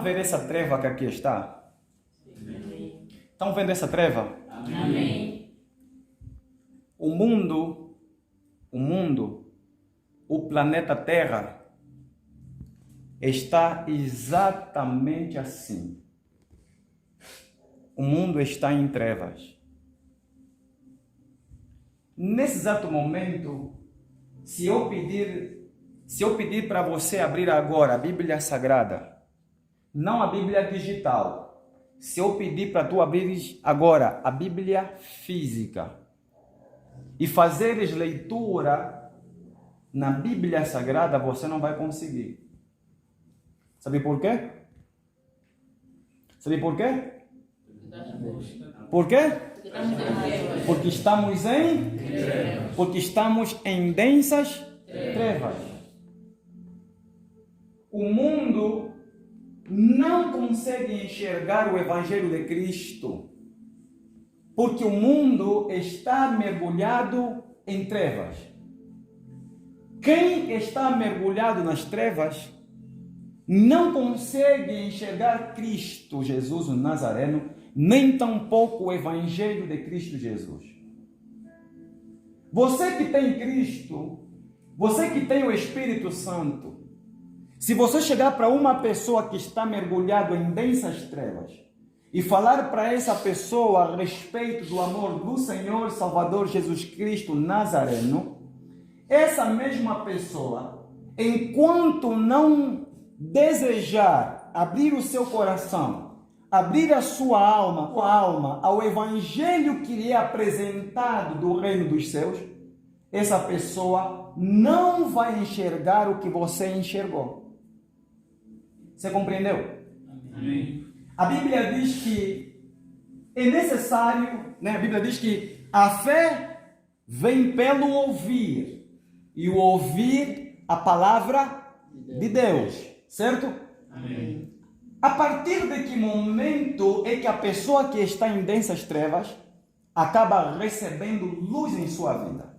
a ver essa treva que aqui está? Amém. Estão vendo essa treva? Amém. O mundo, o planeta Terra está exatamente assim. O mundo está em trevas. Nesse exato momento, se eu pedir para você abrir agora a Bíblia Sagrada, não a Bíblia digital, se eu pedir para tu abrir agora a Bíblia física e fazeres leitura na Bíblia Sagrada, você não vai conseguir. Sabe por quê? Sabe por quê? Por quê? Porque estamos em densas trevas. O mundo não consegue enxergar o Evangelho de Cristo, porque o mundo está mergulhado em trevas. Quem está mergulhado nas trevas não consegue enxergar Cristo Jesus, o Nazareno, nem tampouco o Evangelho de Cristo Jesus. Você que tem Cristo, você que tem o Espírito Santo, se você chegar para uma pessoa que está mergulhado em densas trevas e falar para essa pessoa a respeito do amor do Senhor Salvador Jesus Cristo Nazareno, essa mesma pessoa, enquanto não desejar abrir o seu coração, abrir a sua alma ao Evangelho que lhe é apresentado do reino dos céus, essa pessoa não vai enxergar o que você enxergou. Você compreendeu? Amém. A Bíblia diz que é necessário, né? A Bíblia diz que a fé vem pelo ouvir, e o ouvir a palavra de Deus, certo? Amém. A partir de que momento é que a pessoa que está em densas trevas acaba recebendo luz em sua vida?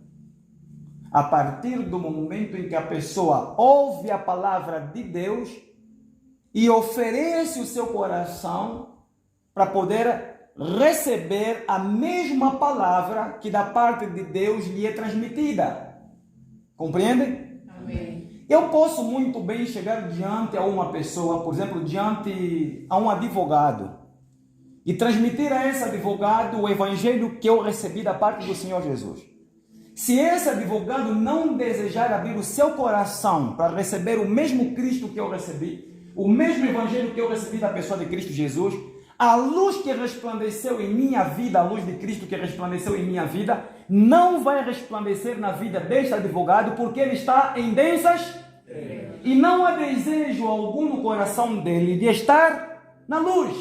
A partir do momento em que a pessoa ouve a palavra de Deus e oferece o seu coração para poder receber a mesma palavra que da parte de Deus lhe é transmitida. Compreende? Amém. Eu posso muito bem chegar diante a uma pessoa, por exemplo, diante a um advogado, e transmitir a esse advogado o evangelho que eu recebi da parte do Senhor Jesus. Se esse advogado não desejar abrir o seu coração para receber o mesmo Cristo que eu recebi, o mesmo evangelho que eu recebi da pessoa de Cristo Jesus, a luz que resplandeceu em minha vida, a luz de Cristo que resplandeceu em minha vida, não vai resplandecer na vida deste advogado, porque ele está em densas e não há desejo algum no coração dele de estar na luz.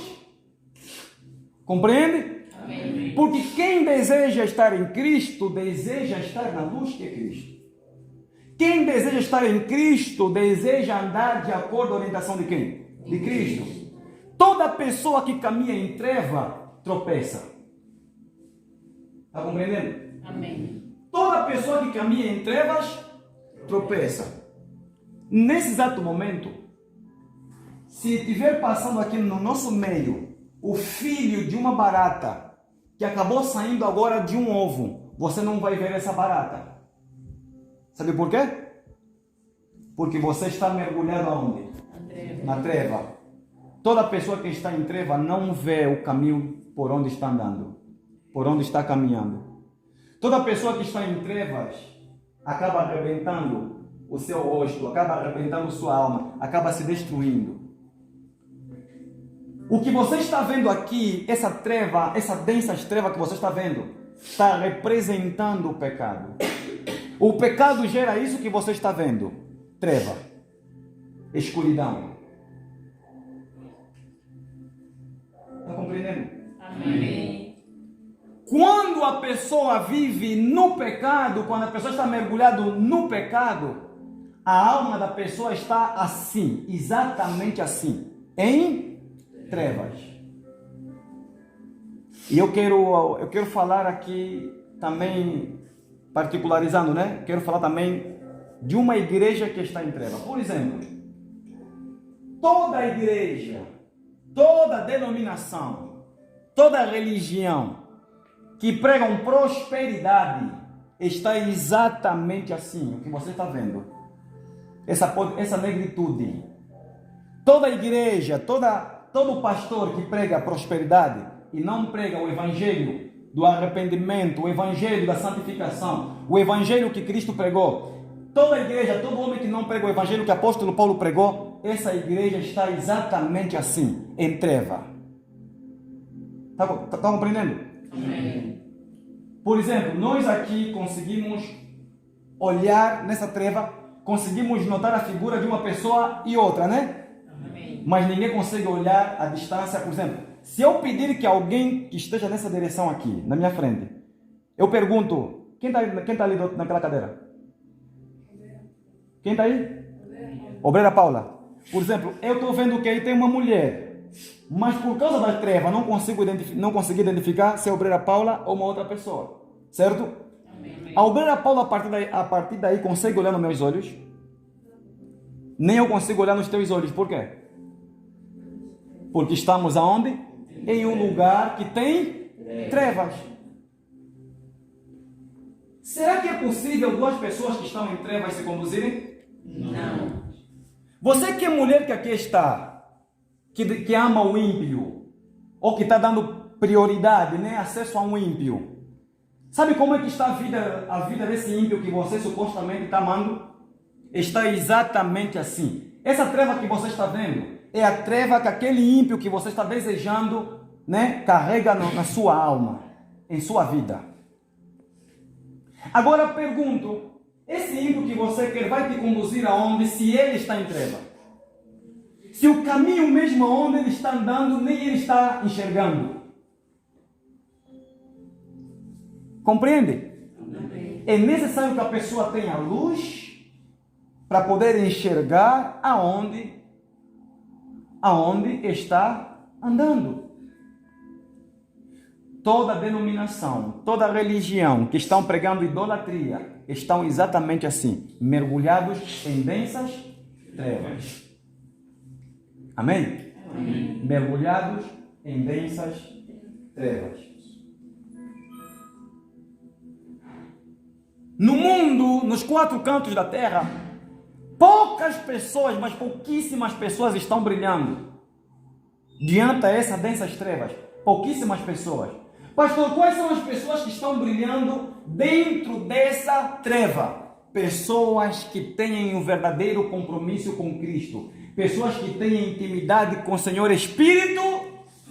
Compreende? Amém. Porque quem deseja estar em Cristo, deseja estar na luz que é Cristo. Quem deseja estar em Cristo, deseja andar de acordo com a orientação de quem? De Cristo. Toda pessoa que caminha em treva, tropeça. Está compreendendo? Amém. Toda pessoa que caminha em trevas, tropeça. Nesse exato momento, se estiver passando aqui no nosso meio o filho de uma barata que acabou saindo agora de um ovo, você não vai ver essa barata. Sabe por quê? Porque você está mergulhado aonde? Na treva. Toda pessoa que está em treva não vê o caminho por onde está andando, por onde está caminhando. Toda pessoa que está em trevas acaba arrebentando o seu rosto, acaba arrebentando sua alma, acaba se destruindo. O que você está vendo aqui, essa treva, essa densa treva que você está vendo, está representando o pecado. O pecado gera isso que você está vendo: treva, escuridão. Está compreendendo? Amém. Quando a pessoa vive no pecado, quando a pessoa está mergulhada no pecado, a alma da pessoa está assim, exatamente assim, em trevas. E eu quero falar aqui também, particularizando, né? Quero falar também de uma igreja que está em treva. Por exemplo, toda igreja, toda denominação, toda religião que pregam prosperidade está exatamente assim, o que você está vendo. Essa negritude. Toda igreja, todo pastor que prega prosperidade e não prega o evangelho do arrependimento, o evangelho da santificação, o evangelho que Cristo pregou. Toda igreja, todo homem que não prega o evangelho que o apóstolo Paulo pregou, essa igreja está exatamente assim, em treva. Está compreendendo? Amém. Por exemplo, nós aqui conseguimos olhar nessa treva, conseguimos notar a figura de uma pessoa e outra, né? Amém. Mas ninguém consegue olhar a distância. Por exemplo, se eu pedir que alguém que esteja nessa direção aqui, na minha frente, eu pergunto, quem tá ali naquela cadeira? Quem está aí? Obreira Paula. Por exemplo, eu estou vendo que aí tem uma mulher, mas por causa da treva não consegui identificar se é a Obreira Paula ou uma outra pessoa, certo? Amém. A Obreira Paula a partir daí consegue olhar nos meus olhos? Nem eu consigo olhar nos teus olhos, por quê? Porque estamos aonde? Em um lugar que tem trevas. Será que é possível duas pessoas que estão em trevas se conduzirem? Não. Você que é mulher que aqui está, que ama o ímpio, ou que está dando prioridade, né, acesso a um ímpio, sabe como é que está a vida desse ímpio que você supostamente está amando? Está exatamente assim. Essa treva que você está vendo é a treva que aquele ímpio que você está desejando, né, carrega na sua alma, em sua vida. Agora eu pergunto, esse ímpio que você quer vai te conduzir aonde se ele está em treva? Se o caminho mesmo aonde ele está andando, nem ele está enxergando. Compreende? Amém. É necessário que a pessoa tenha luz para poder enxergar aonde está andando. Toda denominação, toda religião que estão pregando idolatria estão exatamente assim, mergulhados em densas trevas. Amém? Amém. Mergulhados em densas trevas. No mundo, nos quatro cantos da terra, poucas pessoas, mas pouquíssimas pessoas estão brilhando diante dessas densas trevas. Pouquíssimas pessoas. Pastor, quais são as pessoas que estão brilhando dentro dessa treva? Pessoas que têm um verdadeiro compromisso com Cristo. Pessoas que têm intimidade com o Senhor Espírito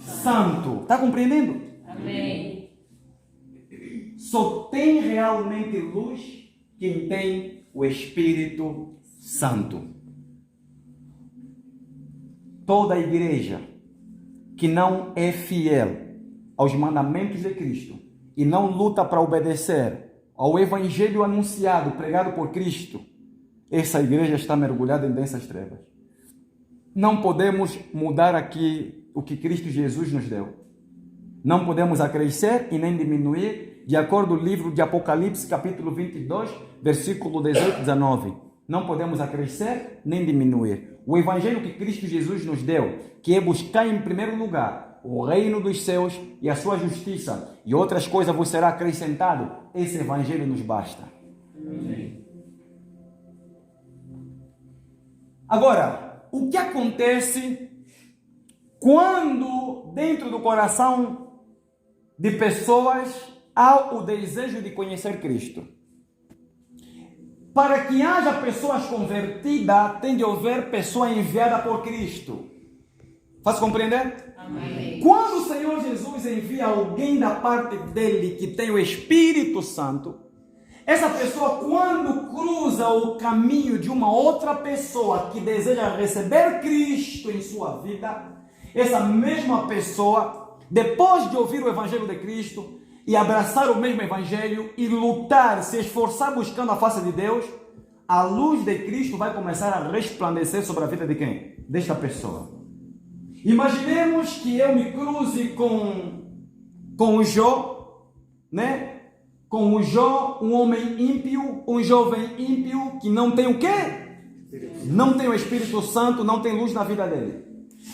Santo. Está compreendendo? Amém. Só tem realmente luz quem tem o Espírito Santo. Toda a igreja que não é fiel aos mandamentos de Cristo e não luta para obedecer ao evangelho anunciado, pregado por Cristo, essa igreja está mergulhada em densas trevas. Não podemos mudar aqui o que Cristo Jesus nos deu. Não podemos acrescer e nem diminuir, de acordo com o livro de Apocalipse, capítulo 22, versículo 18 e 19. Não podemos acrescer nem diminuir. O evangelho que Cristo Jesus nos deu, que é buscar em primeiro lugar o reino dos céus e a sua justiça, e outras coisas vos será acrescentado, esse evangelho nos basta. Amém. Agora, o que acontece quando dentro do coração de pessoas há o desejo de conhecer Cristo? Para que haja pessoas convertidas, tem de haver pessoa enviada por Cristo. Faz compreender? Amém. Quando o Senhor Jesus envia alguém da parte dele que tem o Espírito Santo, essa pessoa, quando cruza o caminho de uma outra pessoa que deseja receber Cristo em sua vida, essa mesma pessoa, depois de ouvir o Evangelho de Cristo e abraçar o mesmo Evangelho e lutar, se esforçar buscando a face de Deus, a luz de Cristo vai começar a resplandecer sobre a vida de quem? Desta pessoa. Imaginemos que eu me cruze com o Jó, né? Com o Jó, um homem ímpio, um jovem ímpio que não tem o quê? Não tem o Espírito Santo, não tem luz na vida dele.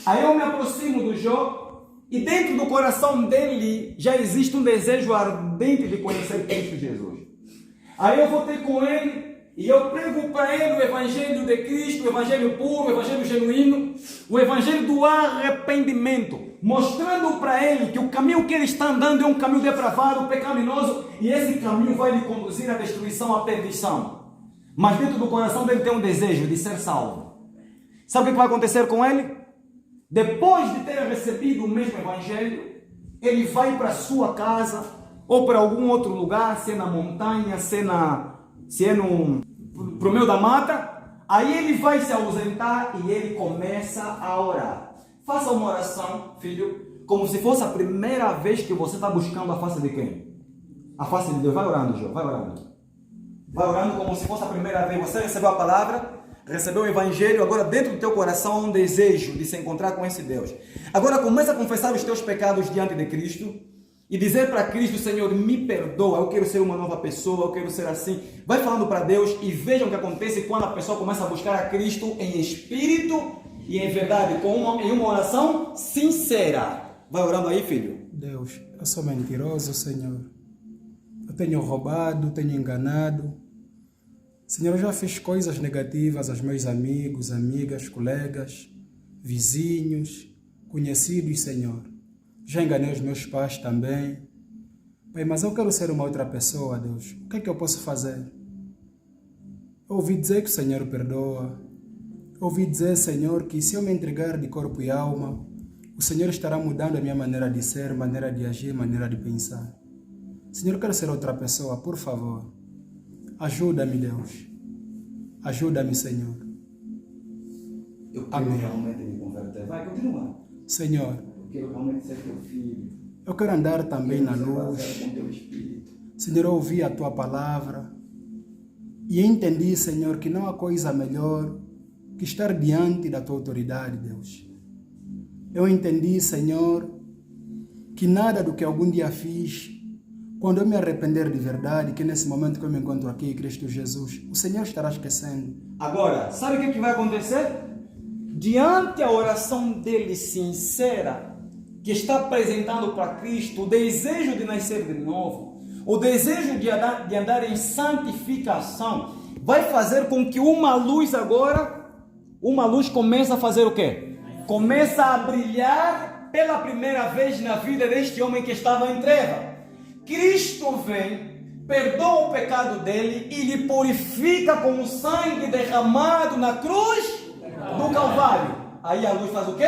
Aí eu me aproximo do Jó e dentro do coração dele já existe um desejo ardente de conhecer Cristo Jesus. Aí eu vou ter com ele e eu prego para ele o Evangelho de Cristo, o Evangelho puro, o Evangelho genuíno, o Evangelho do arrependimento, mostrando para ele que o caminho que ele está andando é um caminho depravado, pecaminoso, e esse caminho vai lhe conduzir à destruição, à perdição. Mas dentro do coração dele tem um desejo de ser salvo. Sabe o que vai acontecer com ele? Depois de ter recebido o mesmo Evangelho, ele vai para a sua casa ou para algum outro lugar, se é na montanha, se é pro meio da mata. Aí ele vai se ausentar e ele começa a orar. Faça uma oração, filho, como se fosse a primeira vez que você está buscando a face de quem? A face de Deus. Vai orando, João, vai orando. Vai orando como se fosse a primeira vez. Você recebeu a palavra, recebeu o Evangelho, agora dentro do teu coração há um desejo de se encontrar com esse Deus. Agora começa a confessar os teus pecados diante de Cristo e dizer para Cristo: Senhor, me perdoa, eu quero ser uma nova pessoa, eu quero ser assim. Vai falando para Deus e vejam o que acontece quando a pessoa começa a buscar a Cristo em espírito e em verdade, em uma oração sincera. Vai orando aí, filho. Deus, eu sou mentiroso, Senhor. Eu tenho roubado, tenho enganado. Senhor, eu já fiz coisas negativas aos meus amigos, amigas, colegas, vizinhos, conhecidos, Senhor. Já enganei os meus pais também. Pai, mas eu quero ser uma outra pessoa, Deus. O que é que eu posso fazer? Eu ouvi dizer que o Senhor perdoa. Eu ouvi dizer, Senhor, que se eu me entregar de corpo e alma, o Senhor estará mudando a minha maneira de ser, maneira de agir, maneira de pensar. Senhor, eu quero ser outra pessoa, por favor. Ajuda-me, Deus. Ajuda-me, Senhor. Eu quero Amém. realmente me converter. Vai, continua. Senhor, Eu quero realmente ser teu filho. eu quero andar também na Quero luz. ser com teu Espírito. Senhor, eu ouvi a Tua palavra e entendi, Senhor, que não há coisa melhor que estar diante da Tua autoridade, Deus. Eu entendi, Senhor, que nada do que algum dia fiz, quando eu me arrepender de verdade, que nesse momento que eu me encontro aqui, Cristo Jesus, o Senhor estará esquecendo. Agora, sabe o que vai acontecer? Diante a oração dele sincera, que está apresentando para Cristo o desejo de nascer de novo, o desejo de andar em santificação, vai fazer com que uma luz comece a fazer o quê? Começa a brilhar pela primeira vez na vida deste homem que estava em treva. Cristo vem, perdoa o pecado dele e lhe purifica com o sangue derramado na cruz do Calvário. Aí a luz faz o quê?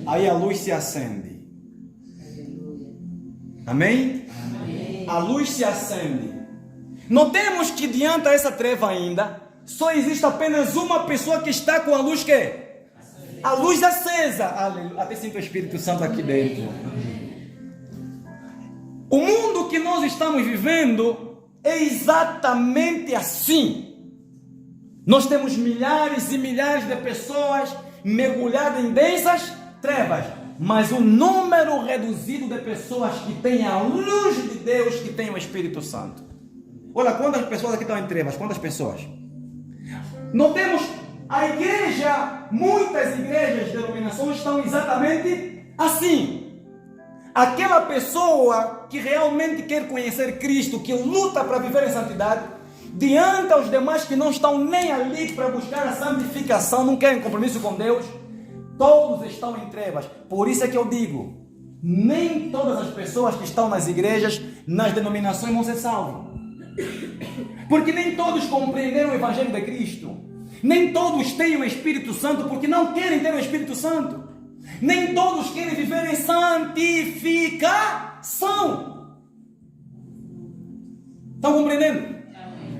Aí a luz se acende. Amém? A luz se acende. Notemos que diante dessa treva ainda, só existe apenas uma pessoa que está com a luz que? A luz acesa. Aleluia. Até sinto o Espírito Santo aqui dentro. O mundo que nós estamos vivendo é exatamente assim. Nós temos milhares e milhares de pessoas mergulhadas em densas trevas, mas um número reduzido de pessoas que têm a luz de Deus, que têm o Espírito Santo. Olha quantas pessoas aqui estão em trevas, quantas pessoas? Notemos a igreja, muitas igrejas, denominações estão exatamente assim. Aquela pessoa que realmente quer conhecer Cristo, que luta para viver em santidade, diante aos demais que não estão nem ali para buscar a santificação, não querem compromisso com Deus, todos estão em trevas. Por isso é que eu digo, nem todas as pessoas que estão nas igrejas, nas denominações vão ser salvas. Porque nem todos compreenderam o Evangelho de Cristo. Nem todos têm o Espírito Santo porque não querem ter o Espírito Santo. Nem todos querem viver em santificação. Estão compreendendo?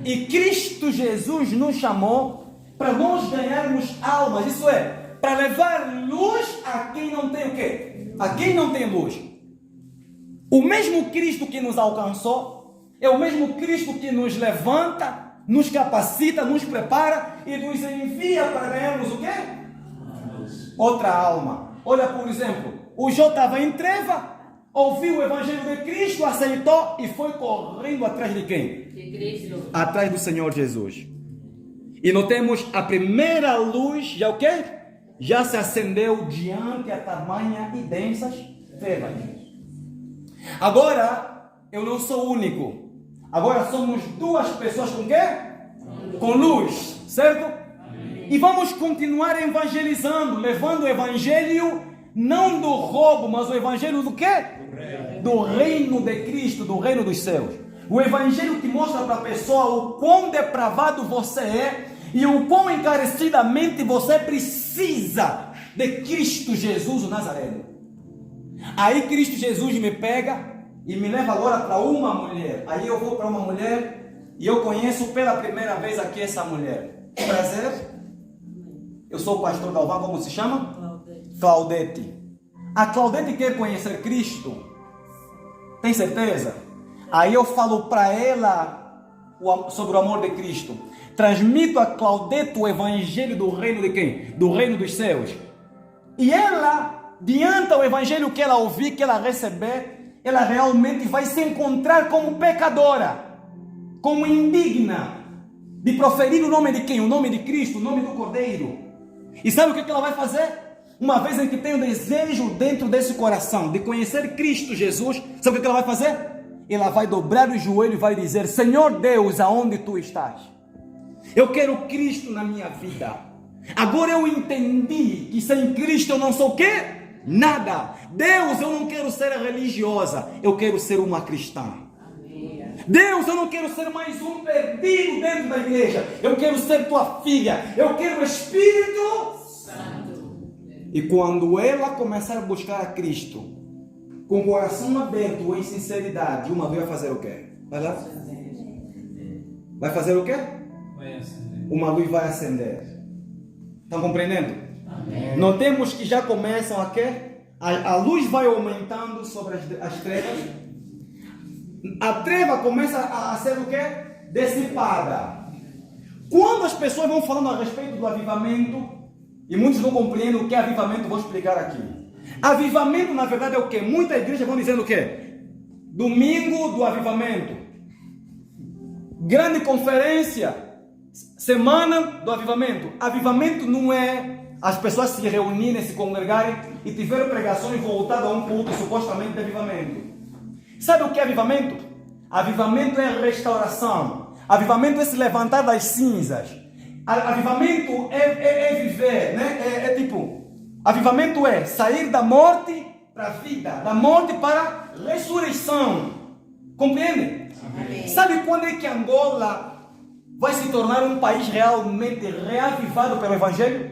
E Cristo Jesus nos chamou para nós ganharmos almas. Isso é, para levar luz a quem não tem o quê? A quem não tem luz. O mesmo Cristo que nos alcançou é o mesmo Cristo que nos levanta, nos capacita, nos prepara e nos envia para ganharmos o quê? Outra alma. Olha, por exemplo, o Jó estava em treva, ouviu o Evangelho de Cristo, aceitou e foi correndo atrás de quem? De Cristo. Atrás do Senhor Jesus. E notemos a primeira luz, já o quê? Já se acendeu diante a tamanha e densas trevas. Agora, eu não sou único. Agora somos duas pessoas com quê? Com luz, certo? E vamos continuar evangelizando, levando o evangelho não do roubo, mas o evangelho do quê? Do reino de Cristo, do reino dos céus. O evangelho que mostra para a pessoa o quão depravado você é e o quão encarecidamente você precisa de Cristo Jesus, o Nazareno. Aí Cristo Jesus me pega e me leva agora para uma mulher. Aí eu vou para uma mulher e eu conheço pela primeira vez aqui essa mulher. Prazer. Eu sou o pastor Galvão, como se chama? Claudete. A Claudete quer conhecer Cristo. Tem certeza? Aí eu falo para ela sobre o amor de Cristo. Transmito a Claudete o evangelho do reino de quem? Do reino dos céus. E ela, diante do evangelho que ela ouvir, que ela receber, ela realmente vai se encontrar como pecadora, como indigna de proferir o nome de quem? O nome de Cristo, o nome do Cordeiro. E sabe o que ela vai fazer? Uma vez em que tem o desejo dentro desse coração de conhecer Cristo Jesus, sabe o que ela vai fazer? Ela vai dobrar o joelho e vai dizer: Senhor Deus, aonde tu estás? Eu quero Cristo na minha vida. Agora eu entendi que sem Cristo eu não sou o quê? Nada. Deus, eu não quero ser religiosa, eu quero ser uma cristã. Deus, eu não quero ser mais um perdido dentro da igreja. Eu quero ser tua filha. Eu quero o Espírito Santo. E quando ela começar a buscar a Cristo, com o coração aberto ou em sinceridade, uma vez vai fazer o quê? Vai lá? Vai fazer o quê? Uma luz vai acender. Estão compreendendo? Amém. Notemos que já começam a quê? A luz vai aumentando sobre as trevas. A treva começa a ser o quê? Dissipada. Quando as pessoas vão falando a respeito do avivamento, e muitos não compreendem o que é avivamento, vou explicar aqui. Avivamento, na verdade, é o quê? Muitas igrejas vão dizendo o quê? Domingo do avivamento. Grande conferência. Semana do avivamento. Avivamento não é as pessoas se reunirem, se congregarem e tiverem pregações voltadas a um culto supostamente de avivamento. Sabe o que é avivamento? Avivamento é restauração. Avivamento é se levantar das cinzas. Avivamento é viver, né? Avivamento é sair da morte para a vida, da morte para a ressurreição. Compreende? Amém. Sabe quando é que Angola vai se tornar um país realmente reavivado pelo Evangelho?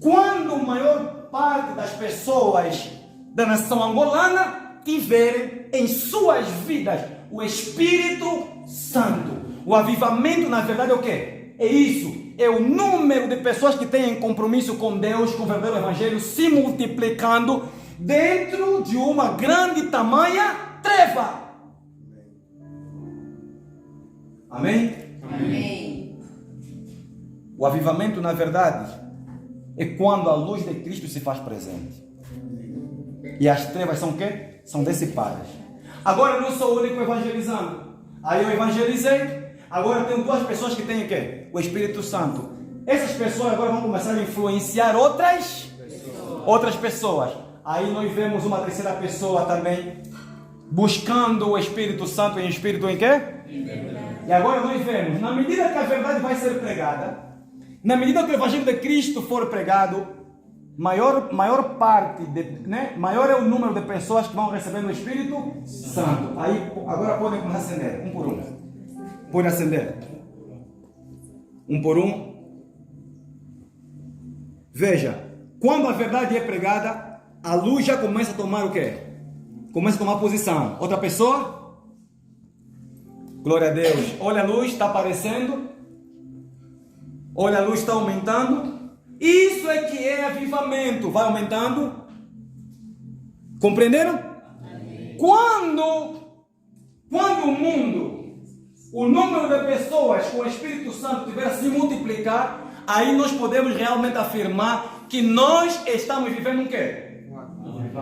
Quando a maior parte das pessoas da nação angolana tiverem em suas vidas o Espírito Santo. O avivamento, na verdade, é o quê? É isso. É o número de pessoas que têm compromisso com Deus, com o verdadeiro Evangelho, se multiplicando dentro de uma grande tamanha treva. Amém? Amém. O avivamento, na verdade, é quando a luz de Cristo se faz presente. E as trevas são o quê? São dissipadas. Agora eu não sou o único evangelizando. Aí eu evangelizei. Agora eu tenho duas pessoas que têm o quê? O Espírito Santo. Essas pessoas agora vão começar a influenciar outras pessoas. Aí nós vemos uma terceira pessoa também buscando o Espírito Santo em espírito em quê? E agora nós vemos, na medida que a verdade vai ser pregada, na medida que o Evangelho de Cristo for pregado, maior parte, maior é o número de pessoas que vão recebendo o Espírito Santo. Aí agora podem começar a acender, um por um. Pode acender. Um por um. Veja, quando a verdade é pregada, a luz já começa a tomar o quê? Começa a tomar posição. Outra pessoa? Glória a Deus. Olha a luz, está aparecendo. Olha a luz, está aumentando. Isso é que é avivamento. Vai aumentando. Compreenderam? Quando o mundo, o número de pessoas com o Espírito Santo tiver a se multiplicar, aí nós podemos realmente afirmar que nós estamos vivendo um quê?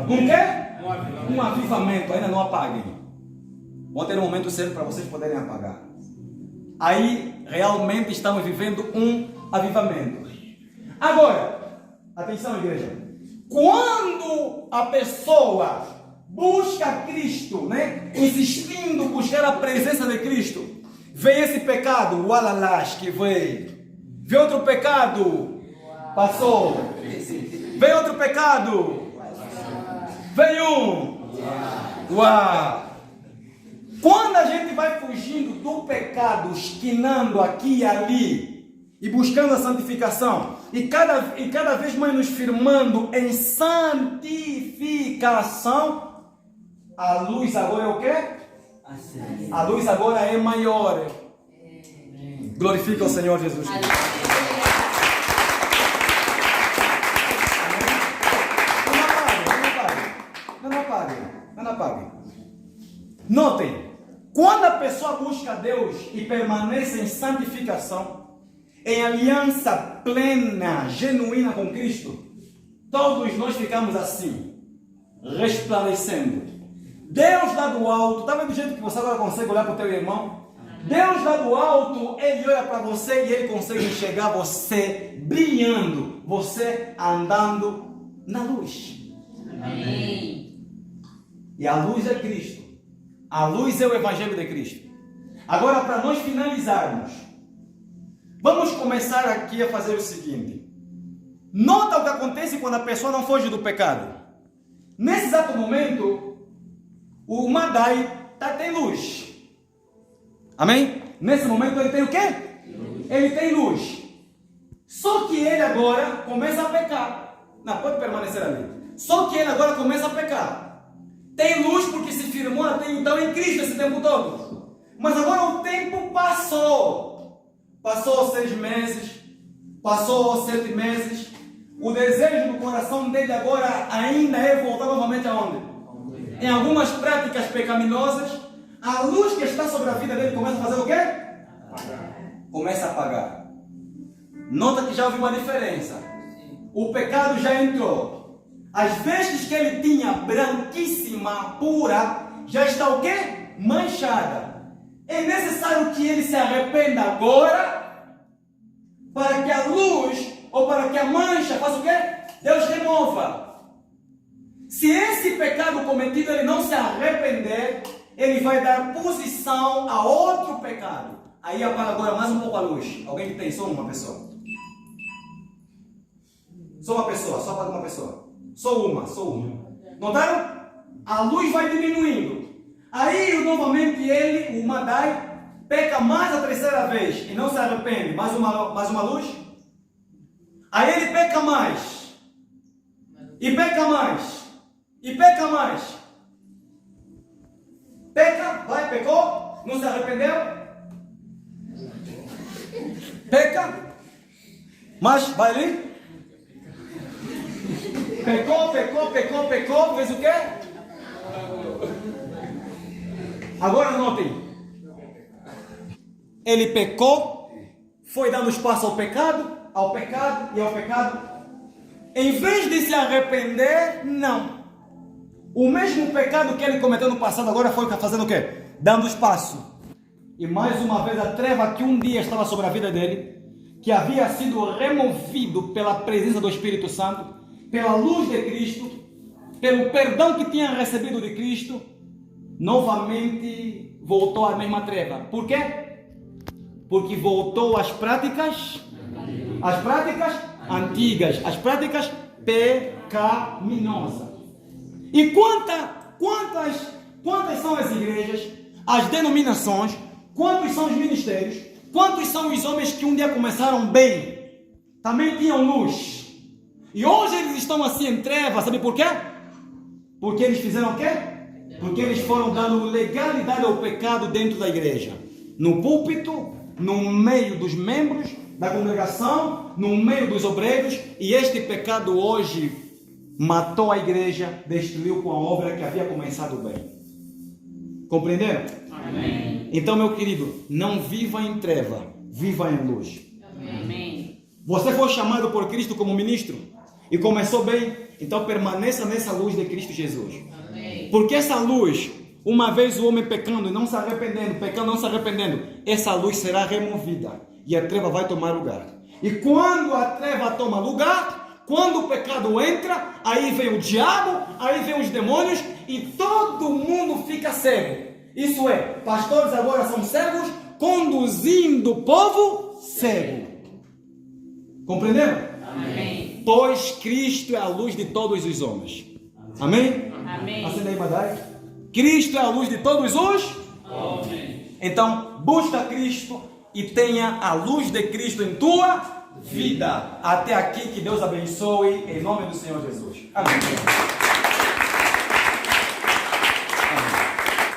Um quê? Um avivamento. Ainda não apaguem. Vão ter um momento certo para vocês poderem apagar. aí realmente estamos vivendo um avivamento. Agora, atenção, igreja. Quando a pessoa busca Cristo, né, insistindo buscar a presença de Cristo, vem esse pecado, o alalash que veio. Vem outro pecado, passou. Vem outro pecado, vem um. Uau! Quando a gente vai fugindo do pecado, esquinando aqui e ali, e buscando a santificação, e cada vez mais nos firmando em santificação, a luz agora é o quê? A luz agora é maior. Glorifica o Senhor Jesus Cristo. Não apague. Notem, quando a pessoa busca Deus e permanece em santificação, em aliança plena, genuína com Cristo, todos nós ficamos assim, resplandecendo. Deus lá do alto, está vendo do jeito que você agora consegue olhar para o teu irmão? Deus lá do alto, Ele olha para você e Ele consegue enxergar você brilhando, você andando na luz. Amém. E a luz é Cristo. A luz é o Evangelho de Cristo. Agora, para nós finalizarmos, vamos começar aqui a fazer o seguinte. Nota o que acontece quando a pessoa não foge do pecado. Nesse exato momento, o Madai tem luz. Amém? Nesse momento ele tem o quê? Luz. Ele tem luz. Só que ele agora começa a pecar. Não, pode permanecer ali. Só que ele agora começa a pecar. Tem luz porque se firmou até então em Cristo esse tempo todo. Mas agora o tempo passou. Passou 6 meses. Passou 7 meses. O desejo do coração dele agora ainda é voltar novamente aonde? Em algumas práticas pecaminosas. A luz que está sobre a vida dele começa a fazer o quê? Começa a apagar. Nota que já houve uma diferença. O pecado já entrou. As vestes que ele tinha, branquíssima, pura, já está o quê? Manchada. É necessário que ele se arrependa agora, para que a luz, ou para que a mancha faça o quê? Deus remova. Se esse pecado cometido ele não se arrepender, ele vai dar posição a outro pecado. Aí apaga agora mais um pouco a luz. Alguém que tem só uma pessoa? Só uma pessoa, só apaga uma pessoa. Só uma. Notaram? A luz vai diminuindo. Aí novamente ele, o Madai, peca mais a terceira vez e não se arrepende. Mais uma luz. Aí ele peca mais. E peca mais. E peca mais. Peca, pecou, não se arrependeu. Peca, mas vai ali. Pecou, fez o quê? Agora notem. Ele pecou, foi dando espaço ao pecado e ao pecado. Em vez de se arrepender, não. O mesmo pecado que ele cometeu no passado agora foi fazendo o quê? Dando espaço. E mais uma vez a treva que um dia estava sobre a vida dele, que havia sido removido pela presença do Espírito Santo, pela luz de Cristo, pelo perdão que tinha recebido de Cristo, novamente voltou à mesma treva. Por quê? Porque voltou às práticas antigas, às práticas pecaminosas. E quantas são as igrejas, as denominações, quantos são os ministérios, quantos são os homens que um dia começaram bem, também tinham luz, e hoje eles estão assim em trevas, sabe por quê? Porque eles fizeram o quê? Porque eles foram dando legalidade ao pecado dentro da igreja, no púlpito, no meio dos membros da congregação, no meio dos obreiros, e este pecado hoje matou a igreja, destruiu com a obra que havia começado bem. Compreenderam? Amém. Então, meu querido, não viva em treva, viva em luz. Amém. Você foi chamado por Cristo como ministro e começou bem, então permaneça nessa luz de Cristo Jesus. Amém. Porque essa luz Uma vez o homem pecando e não se arrependendo, pecando não se arrependendo, essa luz será removida e a treva vai tomar lugar. E quando a treva toma lugar, quando o pecado entra, aí vem o diabo, aí vem os demônios e todo mundo fica cego. Isso é, pastores agora são cegos, conduzindo o povo cego. Compreenderam? Amém. Pois Cristo é a luz de todos os homens. Amém? Amém. Acenda aí, Madai. Cristo é a luz de todos os homens. Então, busca Cristo e tenha a luz de Cristo em tua vida. Até aqui, que Deus abençoe, em nome do Senhor Jesus. Amém.